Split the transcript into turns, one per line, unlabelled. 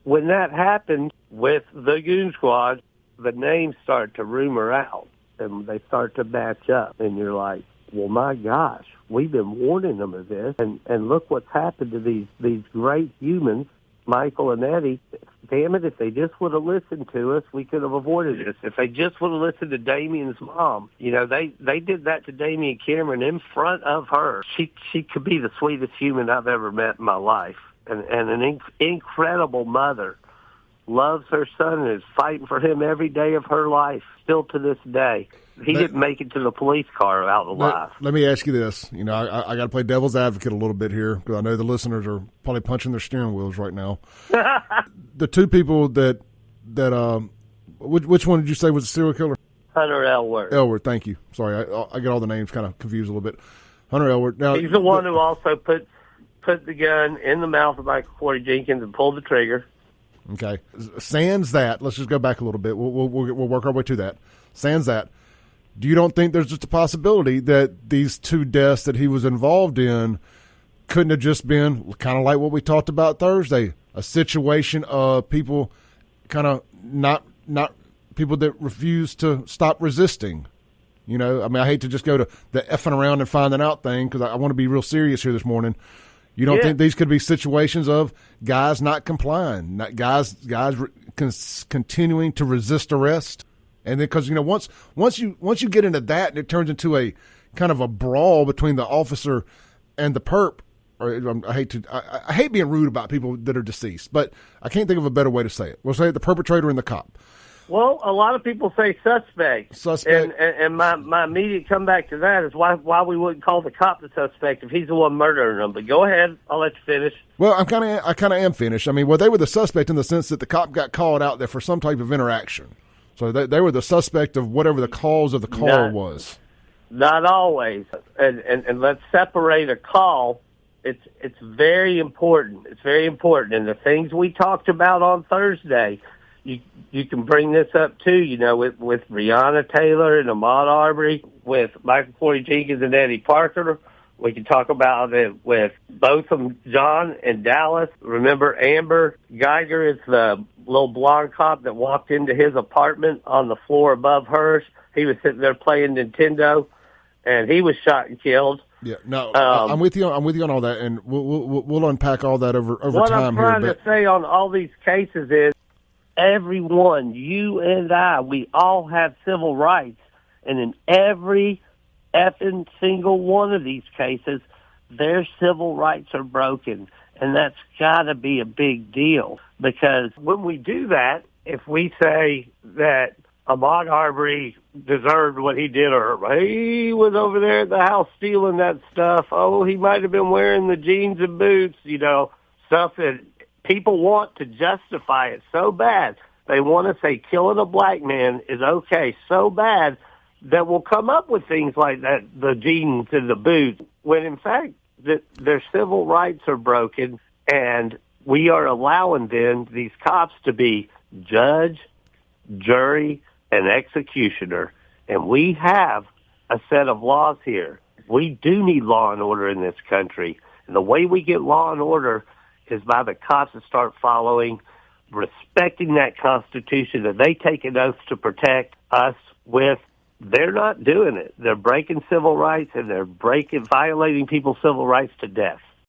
when that happened with the Goon Squad, the names start to rumor out, and they start to match up, and you're like, well, my gosh, we've been warning them of this, and look what's happened to these great humans, Michael and Eddie. Damn it, if they just would have listened to us, we could have avoided this. If they just would have listened to Damien's mom, they did that to Damien Cameron in front of her. She could be the sweetest human I've ever met in my life, and an incredible mother. Loves her son and is fighting for him every day of her life, still to this day. He didn't make it to the police car out alive.
Let me ask you this. I got to play devil's advocate a little bit here because I know the listeners are probably punching their steering wheels right now. The two people that which one did you say was the serial killer?
Hunter Elworth.
Elworth, thank you. Sorry, I get all the names kind of confused a little bit. Hunter Elworth. Now,
he's the one who also put the gun in the mouth of Michael Corey Jenkins and pulled the trigger.
Okay. Sans that, let's just go back a little bit. We'll work our way to that. Sans that, do you don't think there's just a possibility that these two deaths that he was involved in couldn't have just been kind of like what we talked about Thursday, a situation of people kind of not people that refuse to stop resisting? I hate to just go to the effing around and finding out thing because I want to be real serious here this morning. You don't think these could be situations of guys not complying, guys continuing to resist arrest, and then because once you get into that, and it turns into a kind of a brawl between the officer and the perp. I hate being rude about people that are deceased, but I can't think of a better way to say it. We'll say the perpetrator and the cop.
Well, a lot of people say suspect. And my immediate comeback to that is why we wouldn't call the cop the suspect if he's the one murdering them. But go ahead, I'll let you finish.
Well, I kind of am finished. I mean, they were the suspect in the sense that the cop got called out there for some type of interaction. So they were the suspect of whatever the cause of the call was. Not
always. And let's separate a call. It's very important. It's very important. And the things we talked about on Thursday, you can bring this up too, with Breonna Taylor and Ahmaud Arbery, with Michael Corey Jenkins and Eddie Parker. We can talk about it with Botham, John, and Dallas. Remember Amber Geiger is the little blonde cop that walked into his apartment on the floor above hers. He was sitting there playing Nintendo, and he was shot and killed.
Yeah, no, I'm with you. I'm with you on all that, and we'll unpack all that over time here.
What I'm trying to say on all these cases is, everyone, you and I, we all have civil rights, and in every effing single one of these cases, their civil rights are broken, and that's got to be a big deal, because when we do that, if we say that Ahmaud Arbery deserved what he did, or he was over there at the house stealing that stuff, he might have been wearing the jeans and boots, stuff that people want to justify it so bad. They want to say killing a black man is okay so bad that we'll come up with things like that, the jeans and the boots, when in fact their civil rights are broken, and we are allowing then these cops to be judge, jury, and executioner. And we have a set of laws here. We do need law and order in this country. And the way we get law and order is by the cops that start following, respecting that Constitution that they take an oath to protect us with. They're not doing it. They're breaking civil rights, and they're violating people's civil rights to death.